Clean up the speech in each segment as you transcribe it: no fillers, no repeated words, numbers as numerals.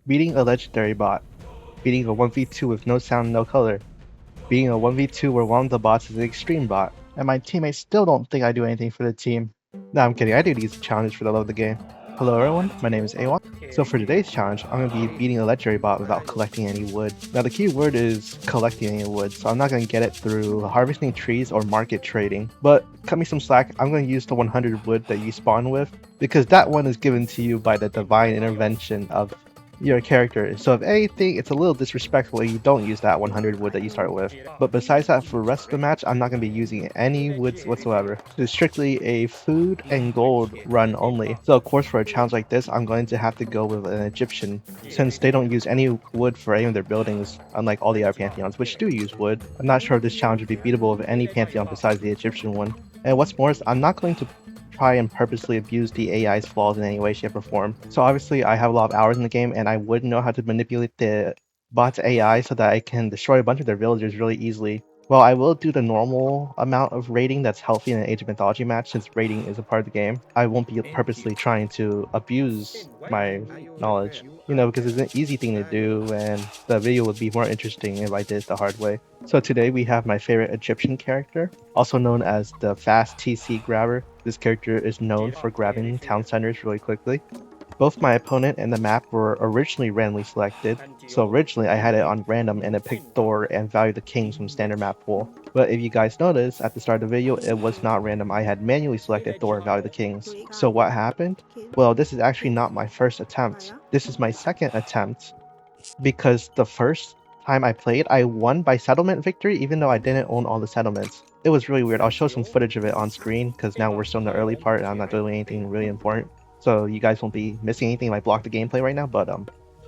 beating a legendary bot, beating a 1v2 with no sound, no color, beating a 1v2 where one of the bots is an extreme bot, and my teammates still don't think I do anything for the team. No, I'm kidding, I do these challenges for the love of the game. Hello everyone, my name is Awot. So for today's challenge, I'm going to be beating a legendary bot without collecting any wood. Now the key word is collecting any wood, so I'm not going to get it through harvesting trees or market trading. But cut me some slack, I'm going to use the 100 wood that you spawn with, because that one is given to you by the divine intervention of your character. So if anything, it's a little disrespectful if you don't use that 100 wood that you start with. But besides that, for the rest of the match, I'm not going to be using any woods whatsoever. It's strictly a food and gold run only. So of course for a challenge like this, I'm going to have to go with an Egyptian, since they don't use any wood for any of their buildings, unlike all the other pantheons, which do use wood. I'm not sure if this challenge would be beatable with any pantheon besides the Egyptian one. And what's more is I'm not going to try and purposely abuse the AI's flaws in any way, shape, or form. So obviously I have a lot of hours in the game and I would know how to manipulate the bot's AI so that I can destroy a bunch of their villagers really easily. Well, I will do the normal amount of raiding that's healthy in an Age of Mythology match, since raiding is a part of the game. I won't be purposely trying to abuse my knowledge, because it's an easy thing to do and the video would be more interesting if I did it the hard way. So today we have my favorite Egyptian character, also known as the fast TC grabber. This character is known for grabbing town centers really quickly. Both my opponent and the map were originally randomly selected, so originally I had it on random and it picked Thor and Value the Kings from standard map pool. But if you guys notice, at the start of the video, it was not random. I had manually selected Thor and Value the Kings. So what happened? Well, this is actually not my first attempt. This is my second attempt, because the first time I played, I won by settlement victory even though I didn't own all the settlements. It was really weird. I'll show some footage of it on screen because now we're still in the early part and I'm not doing anything really important. So you guys won't be missing anything if I block the gameplay right now, but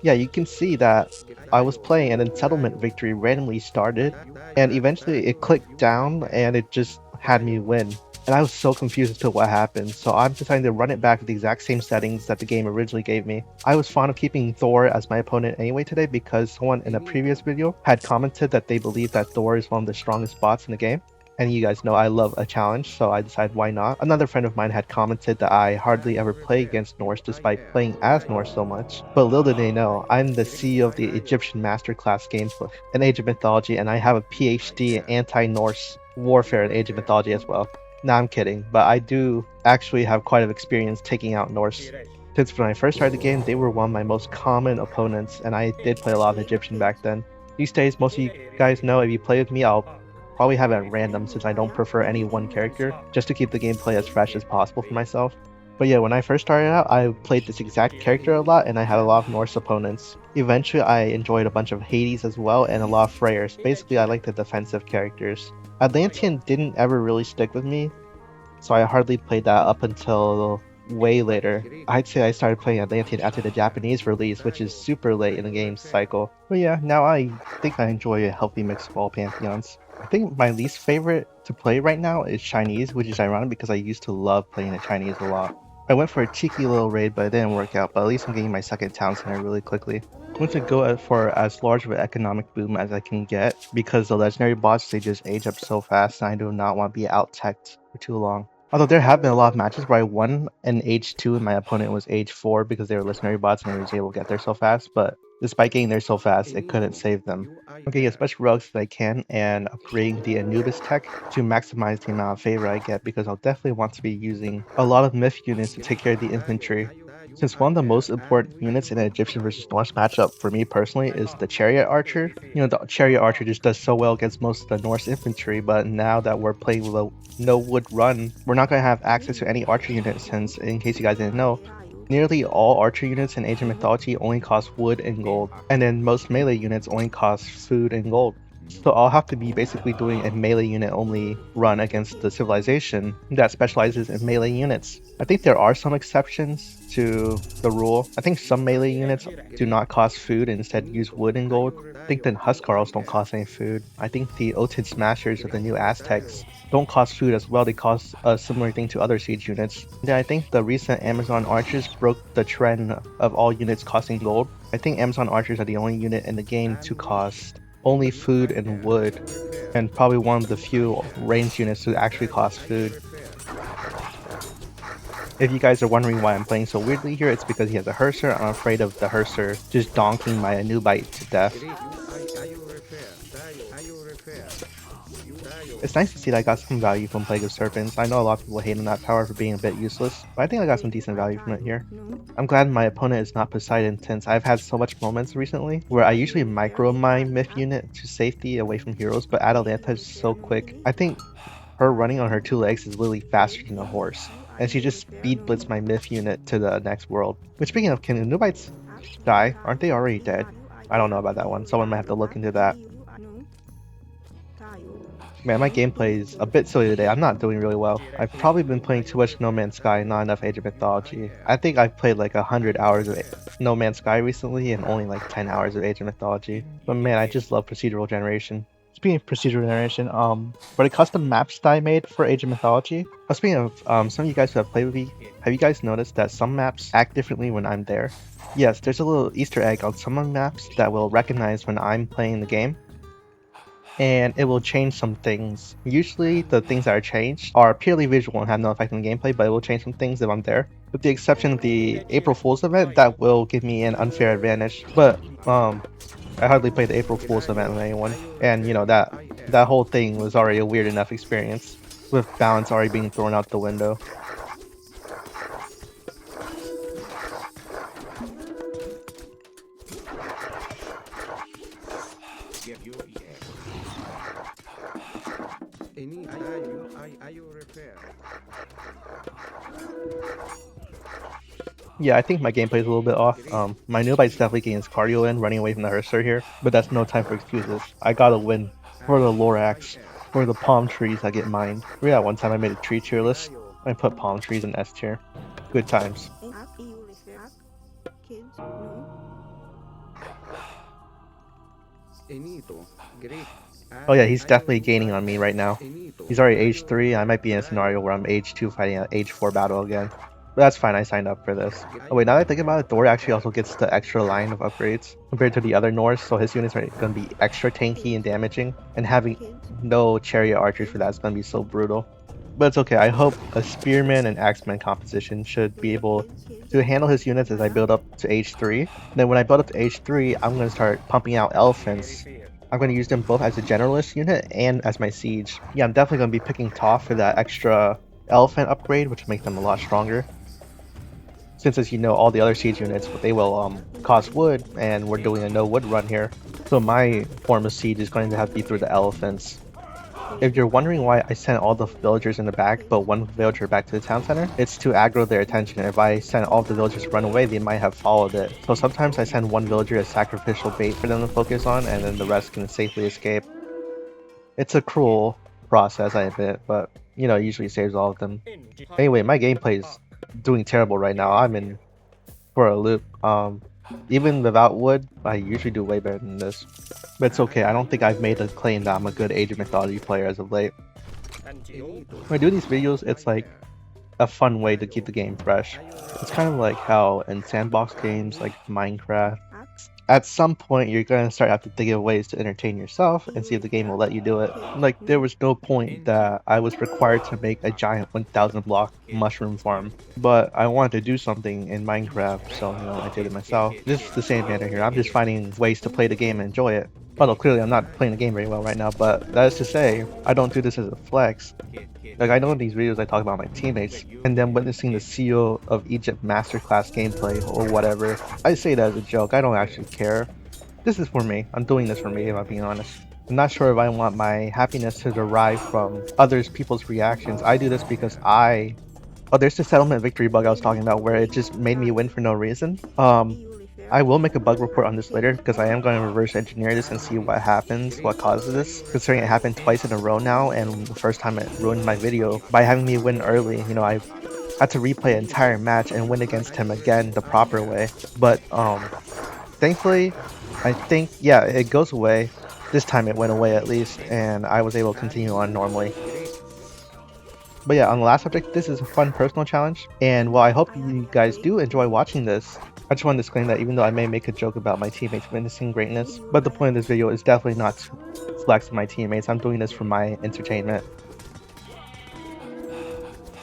yeah, you can see that I was playing and then settlement victory randomly started and eventually it clicked down and it just had me win. And I was so confused as to what happened, so I'm deciding to run it back with the exact same settings that the game originally gave me. I was fond of keeping Thor as my opponent anyway today because someone in a previous video had commented that they believe that Thor is one of the strongest bots in the game. And you guys know I love a challenge, so I decided why not. Another friend of mine had commented that I hardly ever play against Norse despite playing as Norse so much. But little did they know, I'm the CEO of the Egyptian Masterclass Gamesbook in Age of Mythology, and I have a PhD in anti-Norse warfare in Age of Mythology as well. Nah, I'm kidding, but I do actually have quite an experience taking out Norse. Since when I first started the game, they were one of my most common opponents, and I did play a lot of Egyptian back then. These days, most of you guys know if you play with me, I'll probably have it at random since I don't prefer any one character, just to keep the gameplay as fresh as possible for myself. But yeah, when I first started out, I played this exact character a lot and I had a lot of Norse opponents. Eventually I enjoyed a bunch of Hades as well and a lot of Freyrs. Basically I like the defensive characters. Atlantean didn't ever really stick with me, so I hardly played that up until way later. I'd say I started playing Atlantean after the Japanese release, which is super late in the game's cycle. But yeah, now I think I enjoy a healthy mix of all pantheons. I think my least favorite to play right now is Chinese, which is ironic because I used to love playing the Chinese a lot. I went for a cheeky little raid, but it didn't work out, but at least I'm getting my second town center really quickly. I'm going to go for as large of an economic boom as I can get, because the legendary bots, they just age up so fast and I do not want to be out-teched for too long. Although there have been a lot of matches where I won in age 2 and my opponent was age 4 because they were legendary bots and they was able to get there so fast, but despite getting there so fast, it couldn't save them. I'm getting as much relics as I can and upgrading the Anubis tech to maximize the amount of favor I get, because I'll definitely want to be using a lot of myth units to take care of the infantry. Since one of the most important units in an Egyptian versus Norse matchup for me personally is the Chariot Archer. The Chariot Archer just does so well against most of the Norse infantry, but now that we're playing with a no wood run, we're not going to have access to any archer units, since, in case you guys didn't know, nearly all archer units in Age of Mythology only cost wood and gold, and then most melee units only cost food and gold. So I'll have to be basically doing a melee unit only run against the civilization that specializes in melee units. I think there are some exceptions to the rule. I think some melee units do not cost food and instead use wood and gold. I think the Huskarls don't cost any food. I think the Otin Smashers or the new Aztecs don't cost food as well. They cost a similar thing to other siege units. Then I think the recent Amazon Archers broke the trend of all units costing gold. I think Amazon Archers are the only unit in the game to cost only food and wood, and probably one of the few ranged units to actually cost food. If you guys are wondering why I'm playing so weirdly here, it's because he has a Herser. I'm afraid of the Herser just donking my Anubite to death. It's nice to see that I got some value from Plague of Serpents. I know a lot of people hate on that power for being a bit useless, but I think I got some decent value from it here. I'm glad my opponent is not Poseidon, since I've had so much moments recently where I usually micro my Myth unit to safety away from heroes, but Atalanta is so quick. I think her running on her 2 legs is literally faster than a horse, and she just speed blitzed my Myth unit to the next world. Which, speaking of, can Anubites die? Aren't they already dead? I don't know about that one. Someone might have to look into that. Man, my gameplay is a bit silly today. I'm not doing really well. I've probably been playing too much No Man's Sky and not enough Age of Mythology. I think I've played like 100 hours of No Man's Sky recently and only like 10 hours of Age of Mythology. But man, I just love procedural generation. Speaking of procedural generation, for the custom maps that I made for Age of Mythology, speaking of some of you guys who have played with me, have you guys noticed that some maps act differently when I'm there? Yes, there's a little Easter egg on some of the maps that will recognize when I'm playing the game, and it will change some things. Usually the things that are changed are purely visual and have no effect on gameplay, but it will change some things if I'm there. With the exception of the April Fool's event, that will give me an unfair advantage. But I hardly played the April Fool's event with anyone, and you know that whole thing was already a weird enough experience, with balance already being thrown out the window. Yeah, I think my gameplay is a little bit off. My Nubite's definitely getting his cardio in, running away from the Herser here, but that's no time for excuses. I gotta win for the Lorax, for the palm trees I get mined. Yeah, one time I made a tree tier list. I put palm trees in S tier. Good times. Oh yeah, he's definitely gaining on me right now. He's already age 3, I might be in a scenario where I'm age 2 fighting an age 4 battle again. But that's fine, I signed up for this. Oh wait, now that I think about it, Thor actually also gets the extra line of upgrades compared to the other Norse, so his units are going to be extra tanky and damaging, and having no chariot archers for that is going to be so brutal. But it's okay, I hope a Spearman and Axeman composition should be able to handle his units as I build up to age 3. Then when I build up to age 3, I'm going to start pumping out elephants. I'm going to use them both as a generalist unit and as my siege. Yeah, I'm definitely going to be picking Toph for that extra elephant upgrade, which will make them a lot stronger. Since, as you know, all the other siege units, they will cost wood, and we're doing a no wood run here. So my form of siege is going to have to be through the elephants. If you're wondering why I sent all the villagers in the back, but one villager back to the town center, it's to aggro their attention. If I sent all the villagers to run away, they might have followed it. So sometimes I send one villager as sacrificial bait for them to focus on, and then the rest can safely escape. It's a cruel process, I admit, but, you know, it usually saves all of them. Anyway, my gameplay is doing terrible right now. I'm in for a loop. Even without wood, I usually do way better than this. But it's okay, I don't think I've made a claim that I'm a good Age of Mythology player as of late. When I do these videos, it's like a fun way to keep the game fresh. It's kind of like how in sandbox games like Minecraft, at some point you're going to start having to think of ways to entertain yourself and see if the game will let you do it. Like, there was no point that I was required to make a giant 1000 block mushroom farm, but I wanted to do something in Minecraft, so you know, I did it myself. This is the same manner here. I'm just finding ways to play the game and enjoy it. Although clearly I'm not playing the game very well right now, but that is to say, I don't do this as a flex. Like, I know in these videos I talk about my teammates, and then witnessing the CEO of Egypt masterclass gameplay or whatever, I say that as a joke. I don't actually care. This is for me. I'm doing this for me, if I'm being honest. I'm not sure if I want my happiness to derive from others people's reactions. I do this because oh, there's the settlement victory bug I was talking about where it just made me win for no reason. I will make a bug report on this later because I am going to reverse engineer this and see what happens, what causes this. Considering it happened twice in a row now, and the first time it ruined my video by having me win early. You know, I had to replay an entire match and win against him again the proper way. But thankfully, I think, yeah, it goes away. This time it went away at least, and I was able to continue on normally. But yeah, on the last subject, this is a fun personal challenge, and while I hope you guys do enjoy watching this, I just want to disclaim that even though I may make a joke about my teammates witnessing greatness, but the point of this video is definitely not to flex my teammates. I'm doing this for my entertainment.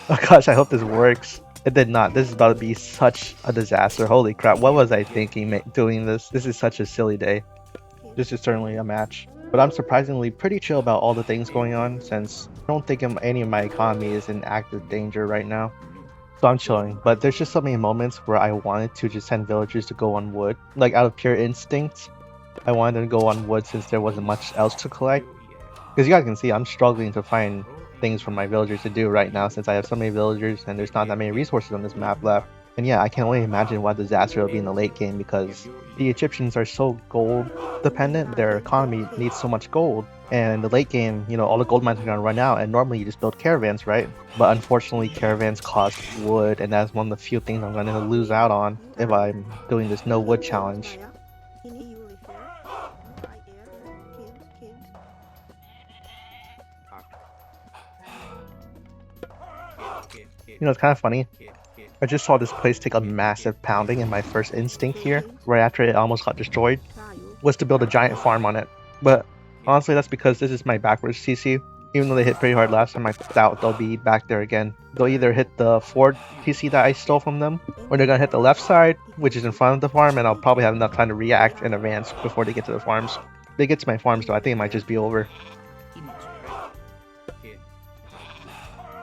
Oh gosh, I hope this works. It did not. This is about to be such a disaster. Holy crap, what was I thinking doing this? This is such a silly day. This is certainly a match. But I'm surprisingly pretty chill about all the things going on since I don't think any of my economy is in active danger right now. So I'm chilling, but there's just so many moments where I wanted to just send villagers to go on wood. Like out of pure instinct, I wanted them to go on wood since there wasn't much else to collect. Because you guys can see I'm struggling to find things for my villagers to do right now since I have so many villagers and there's not that many resources on this map left. And yeah, I can only imagine what disaster it'll be in the late game because the Egyptians are so gold dependent, their economy needs so much gold. And in the late game, you know, all the gold mines are going to run out and normally you just build caravans, right? But unfortunately, caravans cost wood and that's one of the few things I'm going to lose out on if I'm doing this no wood challenge. You know, it's kind of funny. I just saw this place take a massive pounding and my first instinct here, right after it almost got destroyed, was to build a giant farm on it. But honestly, that's because this is my backwards TC. Even though they hit pretty hard last time, I doubt they'll be back there again. They'll either hit the forward TC that I stole from them, or they're gonna hit the left side, which is in front of the farm, and I'll probably have enough time to react and advance before they get to the farms. If they get to my farms though, I think it might just be over.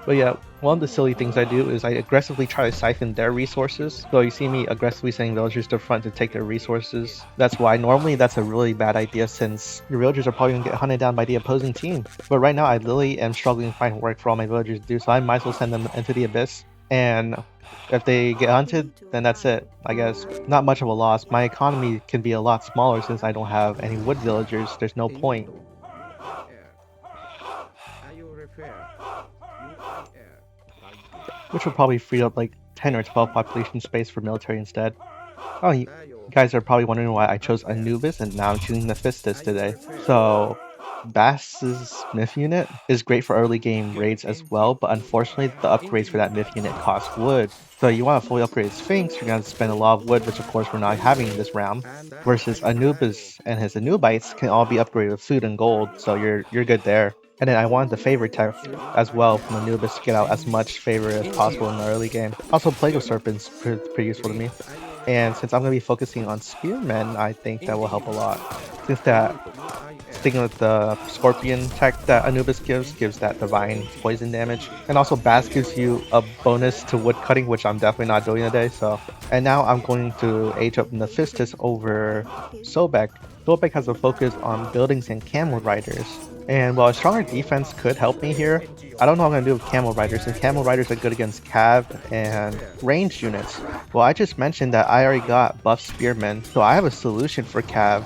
But yeah, one of the silly things I do is I aggressively try to siphon their resources. So you see me aggressively sending villagers to the front to take their resources. That's why normally that's a really bad idea since your villagers are probably going to get hunted down by the opposing team. But right now I literally am struggling to find work for all my villagers to do, so I might as well send them into the abyss. And if they get hunted, then that's it, I guess. Not much of a loss. My economy can be a lot smaller since I don't have any wood villagers. There's no point. Which will probably free up like 10 or 12 population space for military instead. Oh, you guys are probably wondering why I chose Anubis and now I'm choosing Mephistus today. So, Bass's myth unit is great for early game raids as well, but unfortunately the upgrades for that myth unit cost wood. So you want to fully upgrade Sphinx, you're going to spend a lot of wood, which of course we're not having this round. Versus Anubis and his Anubites can all be upgraded with food and gold, so you're good there. And then I wanted the favor tech as well from Anubis to get out as much favor as possible in the early game. Also, Plague of Serpents pretty useful to me. And since I'm going to be focusing on Spearmen, I think that will help a lot. Since that, sticking with the Scorpion tech that Anubis gives that divine poison damage. And also Bass gives you a bonus to wood cutting, which I'm definitely not doing today, so. And now I'm going to age up Mephistus over Sobek. Sobek has a focus on buildings and camel riders. And while a stronger defense could help me here, I don't know what I'm going to do with camel riders, and camel riders are good against cav and ranged units. Well, I just mentioned that I already got buff spearmen, so I have a solution for cav.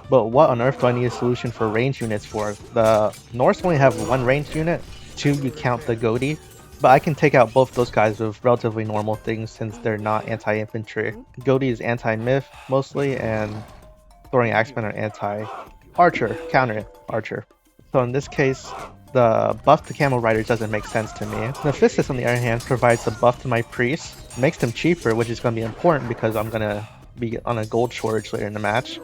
But what on earth do I need a solution for ranged units for? The Norse only have one ranged unit, 2 you count the Goatee, but I can take out both those guys with relatively normal things since they're not anti-infantry. Goatee is anti-myth mostly, and throwing axemen are anti-archer, counter archer. So in this case, the buff to camel riders doesn't make sense to me. Mephistus on the other hand provides a buff to my priests, makes them cheaper, which is going to be important because I'm going to be on a gold shortage later in the match.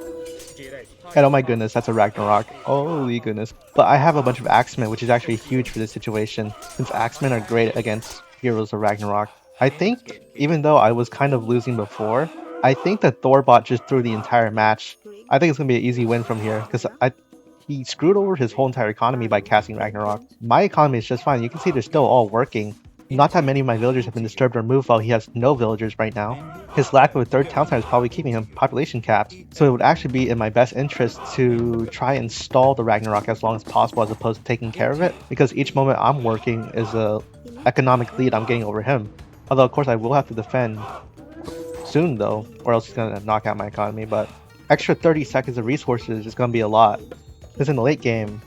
And oh my goodness, that's a Ragnarok. Holy goodness. But I have a bunch of axemen, which is actually huge for this situation, since axemen are great against heroes of Ragnarok. I think, even though I was kind of losing before, I think that Thorbot just threw the entire match. I think it's going to be an easy win from here, because he screwed over his whole entire economy by casting Ragnarok. My economy is just fine. You can see they're still all working. Not that many of my villagers have been disturbed or moved while he has no villagers right now. His lack of a third town site is probably keeping him population capped, so it would actually be in my best interest to try and stall the Ragnarok as long as possible as opposed to taking care of it, because each moment I'm working is a economic lead I'm getting over him. Although of course I will have to defend soon though, or else he's gonna knock out my economy, but extra 30 seconds of resources is gonna be a lot. Because in the late game,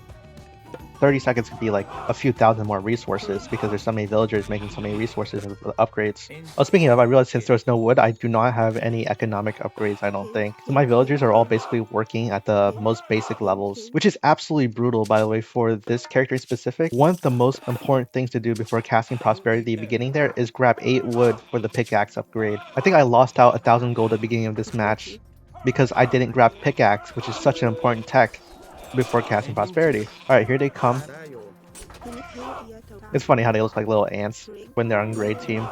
30 seconds could be like a few thousand more resources because there's so many villagers making so many resources and upgrades. Oh, speaking of, I realized since there's no wood, I do not have any economic upgrades, I don't think. So my villagers are all basically working at the most basic levels, which is absolutely brutal, by the way, for this character in specific. One of the most important things to do before casting Prosperity at the beginning there is grab 8 wood for the pickaxe upgrade. I think I lost out 1,000 gold at the beginning of this match because I didn't grab pickaxe, which is such an important tech before casting Prosperity. Alright, here they come. It's funny how they look like little ants when they're on grade team.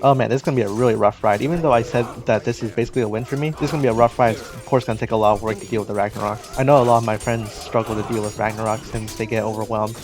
Oh man, this is gonna be a really rough ride. Even though I said that this is basically a win for me, this is gonna be a rough ride. It's of course gonna take a lot of work to deal with the Ragnarok. I know a lot of my friends struggle to deal with Ragnarok since they get overwhelmed.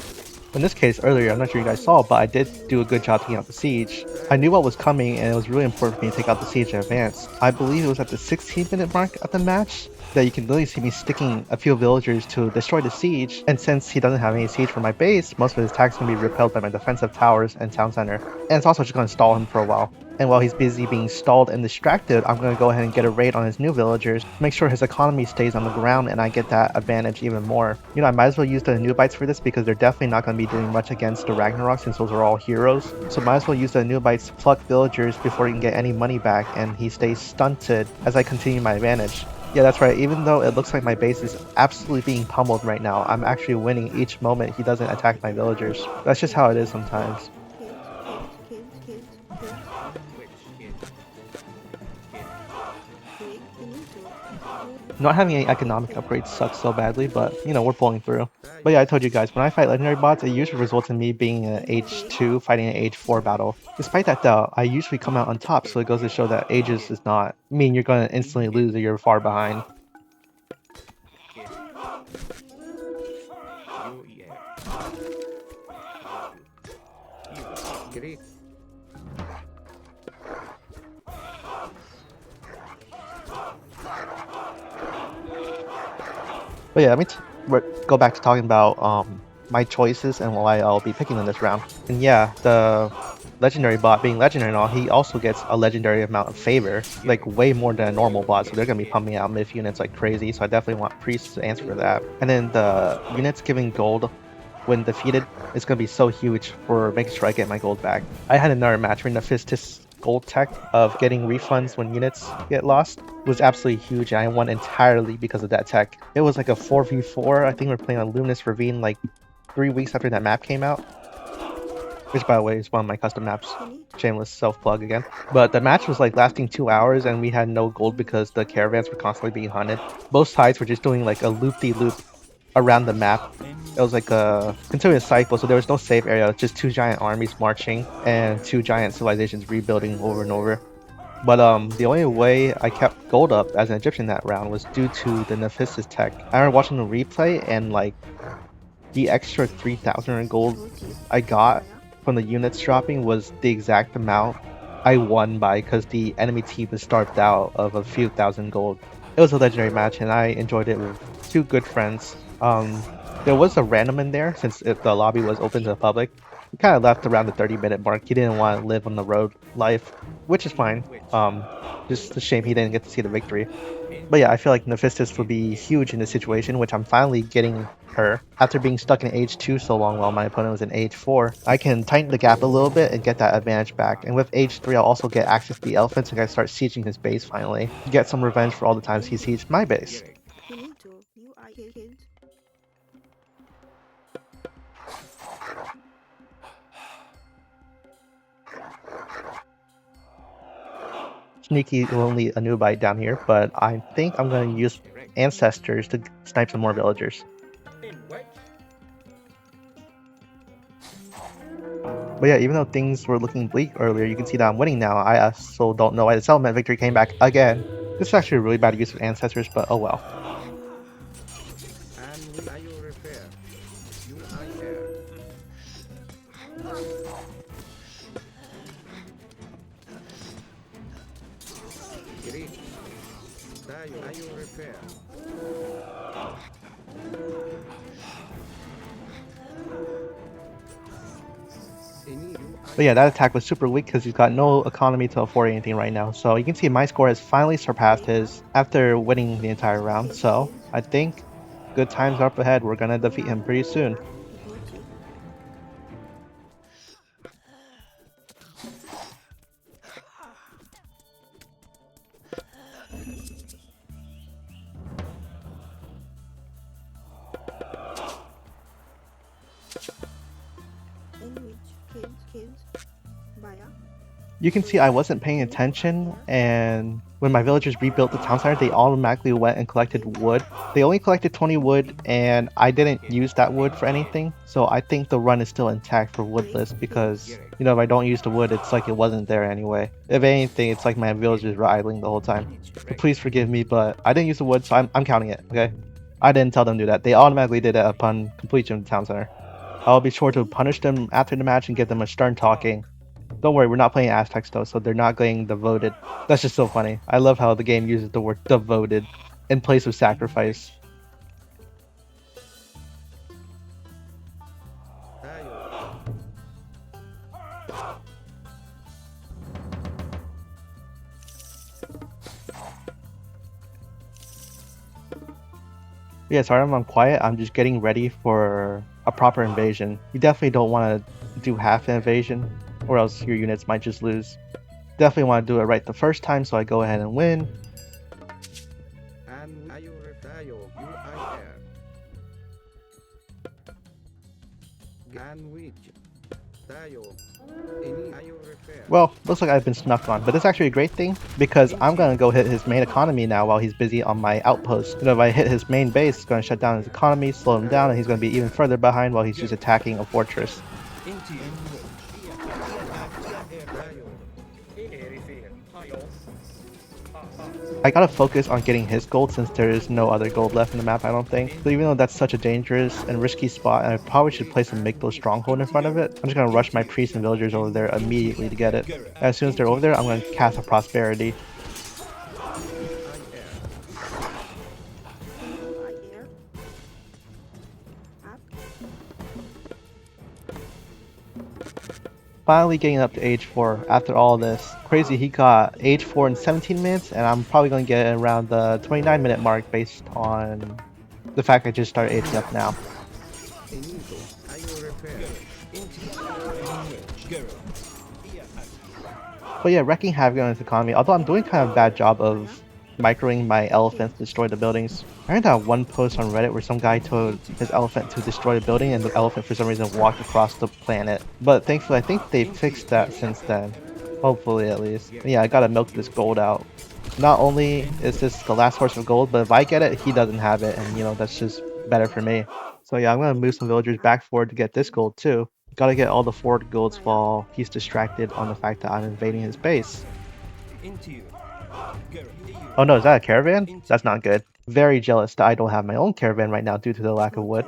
In this case, earlier, I'm not sure you guys saw, but I did do a good job taking out the siege. I knew what was coming, and it was really important for me to take out the siege in advance. I believe it was at the 16-minute mark of the match that you can literally see me sticking a few villagers to destroy the siege, and since he doesn't have any siege for my base, most of his attacks can be repelled by my defensive towers and town center, and it's also just going to stall him for a while. And while he's busy being stalled and distracted, I'm going to go ahead and get a raid on his new villagers, make sure his economy stays on the ground and I get that advantage even more. You know, I might as well use the Nubites for this because they're definitely not going to be doing much against the Ragnarok since those are all heroes. So might as well use the Nubites to pluck villagers before he can get any money back and he stays stunted as I continue my advantage. Yeah, that's right. Even though it looks like my base is absolutely being pummeled right now, I'm actually winning each moment he doesn't attack my villagers. That's just how it is sometimes. Not having any economic upgrades sucks so badly, but you know, we're pulling through. But yeah, I told you guys, when I fight legendary bots, it usually results in me being an H2 fighting an H4 battle. Despite that though, I usually come out on top, so it goes to show that Aegis does not mean you're gonna instantly lose or you're far behind. But yeah, let me go back to talking about my choices and why I'll be picking them this round. And yeah, the legendary bot being legendary and all, he also gets a legendary amount of favor, like way more than a normal bot, so they're gonna be pumping out myth units like crazy, so I definitely want priests to answer for that. And then the units giving gold when defeated is gonna be so huge for making sure I get my gold back. I had another match where Nephistis gold tech of getting refunds when units get lost was absolutely huge, and I won entirely because of that tech. It was like a 4v4. I think we were playing on Luminous Ravine like 3 weeks after that map came out, which by the way is one of my custom maps. Shameless self-plug again. But the match was like lasting 2 hours and we had no gold because the caravans were constantly being hunted. Both sides were just doing like a loop-de-loop around the map. It was like a continuous cycle, so there was no safe area, just two giant armies marching and two giant civilizations rebuilding over and over. But the only way I kept gold up as an Egyptian that round was due to the Nephistis tech. I remember watching the replay and like the extra 3,000 gold I got from the units dropping was the exact amount I won by because the enemy team was starved out of a few thousand gold. It was a legendary match and I enjoyed it with two good friends. There was a random in there since the lobby was open to the public. He kind of left around the 30-minute mark. He didn't want to live on the road life, which is fine. Just a shame he didn't get to see the victory. But yeah, I feel like Nephistis would be huge in this situation, which I'm finally getting her. After being stuck in H2 so long while my opponent was in H4, I can tighten the gap a little bit and get that advantage back. And with H3, I'll also get access to the elephants and I start sieging his base finally. Get some revenge for all the times he sieged my base. Sneaky lonely Anubite down here, but I think I'm going to use ancestors to snipe some more villagers. But yeah, even though things were looking bleak earlier, you can see that I'm winning now. I also don't know why the settlement victory came back again. This is actually a really bad use of ancestors, but oh well. But yeah, that attack was super weak because he's got no economy to afford anything right now. So you can see my score has finally surpassed his after winning the entire round. So I think good times are up ahead. We're gonna defeat him pretty soon. You can see I wasn't paying attention, and when my villagers rebuilt the town center, they automatically went and collected wood. They only collected 20 wood, and I didn't use that wood for anything, so I think the run is still intact for woodless because, you know, if I don't use the wood, it's like it wasn't there anyway. If anything, it's like my villagers were idling the whole time. So please forgive me, but I didn't use the wood, so I'm counting it, okay? I didn't tell them to do that. They automatically did it upon completion of the town center. I'll be sure to punish them after the match and give them a stern talking. Don't worry, we're not playing Aztecs though, so they're not getting devoted. That's just so funny. I love how the game uses the word devoted in place of sacrifice. Yeah, sorry I'm quiet. I'm just getting ready for a proper invasion. You definitely don't want to do half an invasion, or else your units might just lose. Definitely want to do it right the first time, so I go ahead and win. Well, looks like I've been snuck on, but that's actually a great thing because I'm gonna go hit his main economy now while he's busy on my outpost. You know, if I hit his main base, it's gonna shut down his economy, slow him down, and he's gonna be even further behind while he's just attacking a fortress. I gotta focus on getting his gold since there is no other gold left in the map, I don't think. So even though that's such a dangerous and risky spot, and I probably should place a Migdal stronghold in front of it, I'm just gonna rush my priests and villagers over there immediately to get it. As soon as they're over there, I'm gonna cast a prosperity. Finally getting up to age 4 after all this. Crazy, he got age 4 in 17 minutes, and I'm probably going to get it around the 29-minute mark based on the fact I just started aging up now. But yeah, wrecking havoc on his economy, although I'm doing kind of a bad job of microing my elephants to destroy the buildings. I heard that one post on Reddit where some guy told his elephant to destroy the building and the elephant for some reason walked across the planet. But thankfully I think they fixed that since then. Hopefully at least. And yeah, I gotta milk this gold out. Not only is this the last source of gold, but if I get it, he doesn't have it, and you know, that's just better for me. So yeah, I'm gonna move some villagers back forward to get this gold too. Gotta get all the forward golds while he's distracted on the fact that I'm invading his base. Oh no, is that a caravan? That's not good. Very jealous that I don't have my own caravan right now due to the lack of wood.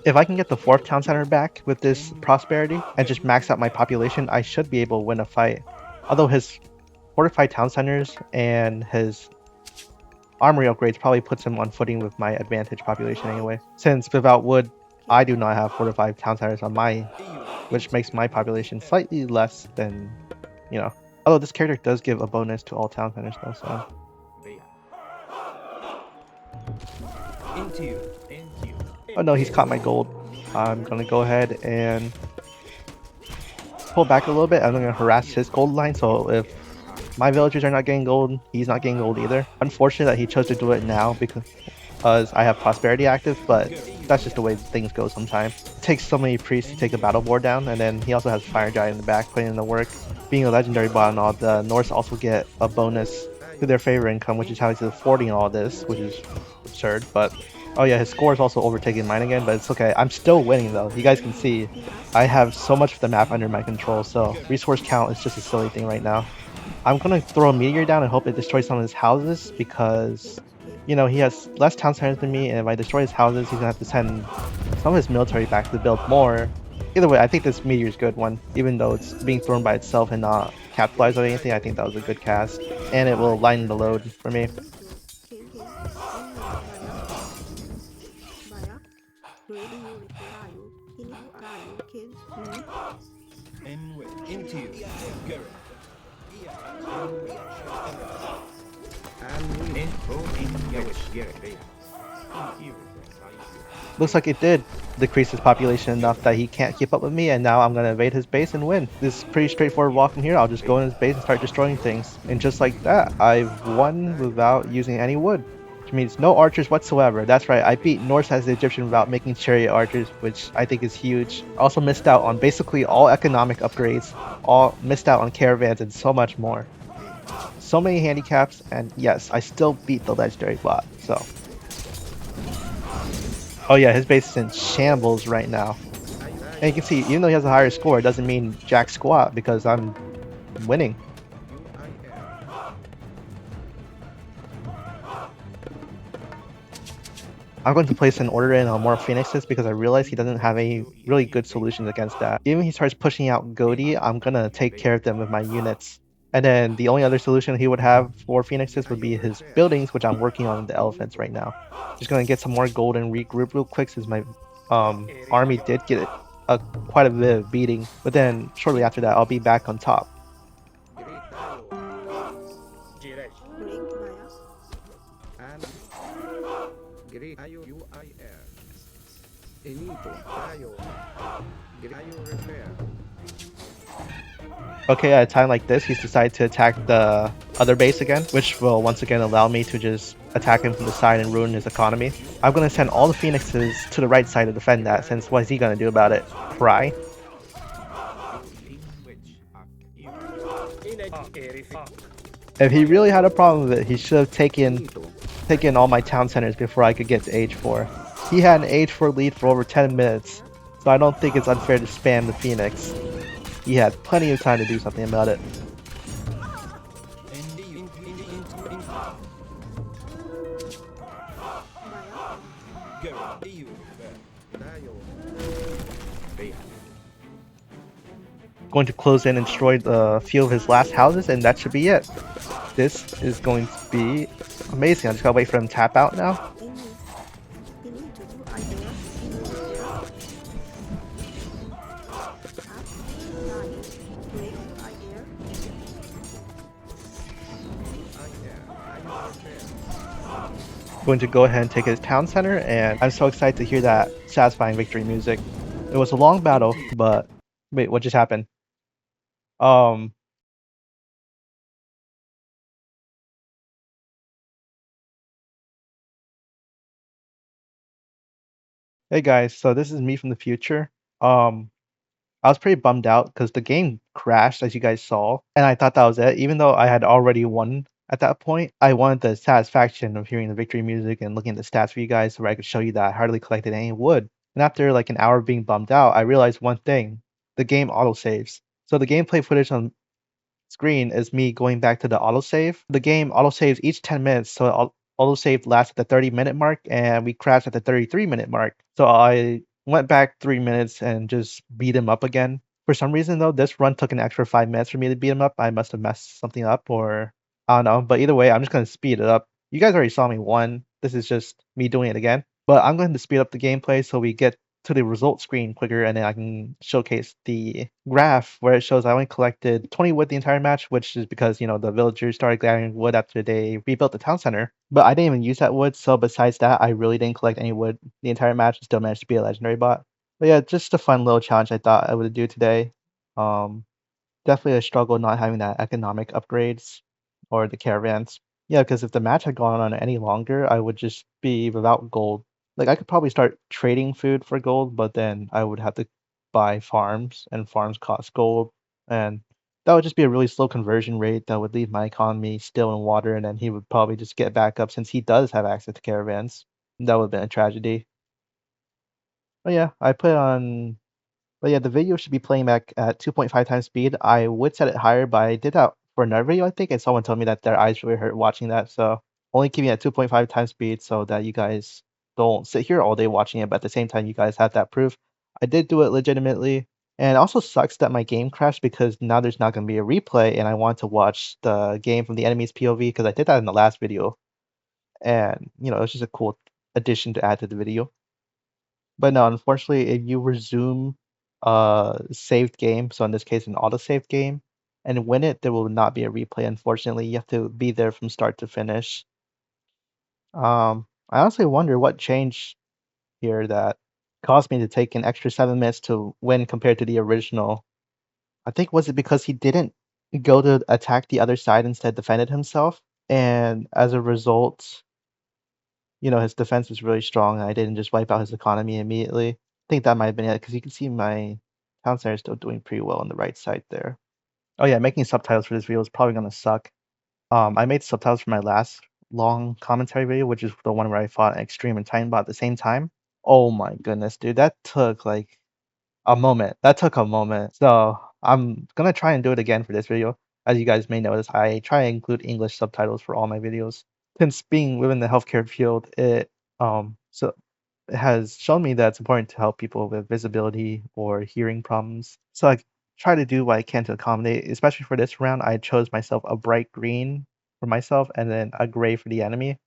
If I can get the 4th town center back with this prosperity and just max out my population, I should be able to win a fight. Although his fortified town centers and his armory upgrades probably puts him on footing with my advantage population anyway. Since without wood, I do not have fortified town centers on my, which makes my population slightly less than, you know. Although this character does give a bonus to all town centers though, so. Oh no, he's caught my gold. I'm gonna go ahead and pull back a little bit. I'm gonna harass his gold line, so if my villagers are not getting gold, he's not getting gold either. Unfortunate that he chose to do it now because I have prosperity active, but that's just the way things go sometimes. It takes so many priests to take a battle board down, and then he also has Fire Giant in the back putting in the work. Being a legendary bot and all, the Norse also get a bonus to their favor income, which is how he's affording all this, which is absurd, but oh yeah, his score is also overtaking mine again, but it's okay. I'm still winning though. You guys can see I have so much of the map under my control, so resource count is just a silly thing right now. I'm gonna throw a meteor down and hope it destroys some of his houses because, you know, he has less town centers than me, and if I destroy his houses, he's gonna have to send some of his military back to build more. Either way, I think this meteor is a good one, even though it's being thrown by itself and not capitalized on anything. I think that was a good cast, and it will lighten the load for me. Looks like it did decrease his population enough that he can't keep up with me, and now I'm gonna invade his base and win. This is pretty straightforward walk from here. I'll just go in his base and start destroying things. And just like that, I've won without using any wood. Which means no archers whatsoever. That's right, I beat Norse as the Egyptian without making chariot archers, which I think is huge. Also missed out on basically all economic upgrades, all missed out on caravans and so much more. So many handicaps, and yes, I still beat the legendary bot, so. Oh yeah, his base is in shambles right now. And you can see, even though he has a higher score, it doesn't mean jack squat because I'm winning. I'm going to place an order in on more Phoenixes because I realize he doesn't have any really good solutions against that. Even if he starts pushing out Goaty, I'm gonna take care of them with my units. And then the only other solution he would have for Phoenixes would be his buildings, which I'm working on the elephants right now. Just gonna get some more gold and regroup real quick since my army did get quite a bit of beating. But then shortly after that, I'll be back on top. Okay, at a time like this, he's decided to attack the other base again, which will once again allow me to just attack him from the side and ruin his economy. I'm gonna send all the Phoenixes to the right side to defend that, since what is he gonna do about it? Cry? If he really had a problem with it, he should have taken all my town centers before I could get to age 4. He had an age 4 lead for over 10 minutes, so I don't think it's unfair to spam the Phoenix. He had plenty of time to do something about it. Going to close in and destroy the few of his last houses, and that should be it. This is going to be amazing. I just gotta wait for him to tap out now. Going to go ahead and take his town center, and I'm so excited to hear that satisfying victory music. It was a long battle, but wait, what just happened? Um, hey guys, so this is me from the future. Um, I was pretty bummed out because the game crashed, as you guys saw, and I thought that was it. Even though I had already won at that point, I wanted the satisfaction of hearing the victory music and looking at the stats for you guys so I could show you that I hardly collected any wood. And after like an hour of being bummed out, I realized one thing. The game autosaves. So the gameplay footage on screen is me going back to the autosave. The game autosaves each 10 minutes, so autosave lasts at the 30-minute mark, and we crashed at the 33-minute mark. So I went back 3 minutes and just beat him up again. For some reason, though, this run took an extra 5 minutes for me to beat him up. I must have messed something up, or I don't know. But either way, I'm just going to speed it up. You guys already saw me won. This is just me doing it again. But I'm going to speed up the gameplay so we get to the result screen quicker, and then I can showcase the graph where it shows I only collected 20 wood the entire match, which is because, you know, the villagers started gathering wood after they rebuilt the town center. But I didn't even use that wood, so besides that, I really didn't collect any wood the entire match and still managed to be a legendary bot. But yeah, just a fun little challenge I thought I would do today. Um, Definitely a struggle not having that economic upgrades or the caravans. Yeah, because if the match had gone on any longer, I would just be without gold. Like I could probably start trading food for gold, but then I would have to buy farms, and farms cost gold, and that would just be a really slow conversion rate that would leave my economy still in water, and then he would probably just get back up since he does have access to caravans. That would have been a tragedy. But yeah, I put on but yeah, the video should be playing back at 2.5 times speed. I would set it higher, but I did that for another video, I think, and someone told me that their eyes really hurt watching that. So only keeping it at 2.5 times speed so that you guys don't sit here all day watching it, but at the same time, you guys have that proof. I did do it legitimately. And it also sucks that my game crashed because now there's not going to be a replay, and I want to watch the game from the enemy's POV because I did that in the last video. And, you know, it's just a cool addition to add to the video. But no, unfortunately, if you resume a saved game, so in this case an auto-saved game, and win it, there will not be a replay, unfortunately. You have to be there from start to finish. I honestly wonder what changed here that caused me to take an extra 7 minutes to win compared to the original. I think was it because he didn't go to attack the other side, instead defended himself, and as a result, his defense was really strong, and I didn't just wipe out his economy immediately. I think that might have been it, because you can see my town center is still doing pretty well on the right side there. Oh yeah, making subtitles for this video is probably gonna suck. I made subtitles for my last long commentary video, which is the one where I fought an extreme and Titanbot at the same time. Oh my goodness, dude, that took like a moment. That took a moment. So I'm gonna try and do it again for this video. As you guys may notice, I try and include English subtitles for all my videos. Since being within the healthcare field, it has shown me that it's important to help people with visibility or hearing problems. So I try to do what I can to accommodate. Especially for this round, I chose myself a bright green for myself and then a gray for the enemy.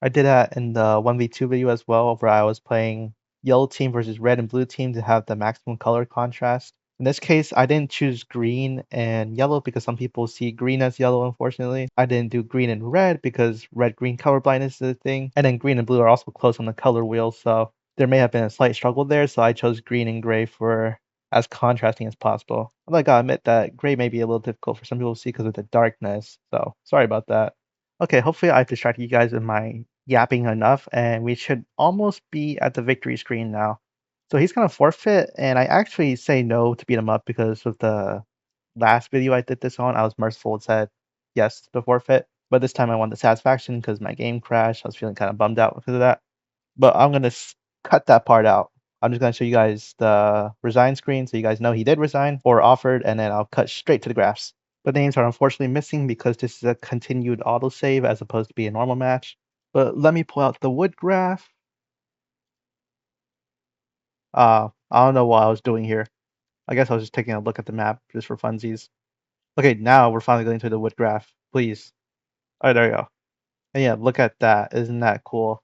I did that in the 1v2 video as well, where I was playing yellow team versus red and blue team to have the maximum color contrast. In this case, I didn't choose green and yellow because some people see green as yellow, unfortunately. I didn't do green and red because red-green color blindness is a thing. And then green and blue are also close on the color wheel, so there may have been a slight struggle there, so I chose green and gray for as contrasting as possible. Although I gotta admit that gray may be a little difficult for some people to see because of the darkness, so sorry about that. Okay, hopefully I've distracted you guys with my yapping enough, and we should almost be at the victory screen now. So he's gonna forfeit, and I actually say no to beat him up because of the last video I did this on. I was merciful and said yes to the forfeit, but this time I wanted the satisfaction because my game crashed. I was feeling kind of bummed out because of that. But I'm gonna cut that part out. I'm just gonna show you guys the resign screen so you guys know he did resign or offered, and then I'll cut straight to the graphs. The names are unfortunately missing because this is a continued autosave as opposed to be a normal match. But let me pull out the wood graph. I don't know what I was doing here. I guess I was just taking a look at the map just for funsies. Okay, now we're finally going to the wood graph. Please. Alright, there you go. And yeah, look at that. Isn't that cool?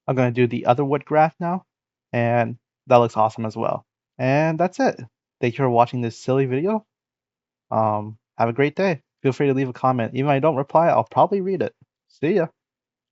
I'm going to do the other wood graph now, and that looks awesome as well. And that's it. Thank you for watching this silly video. Have a great day. Feel free to leave a comment. Even if I don't reply, I'll probably read it. See ya.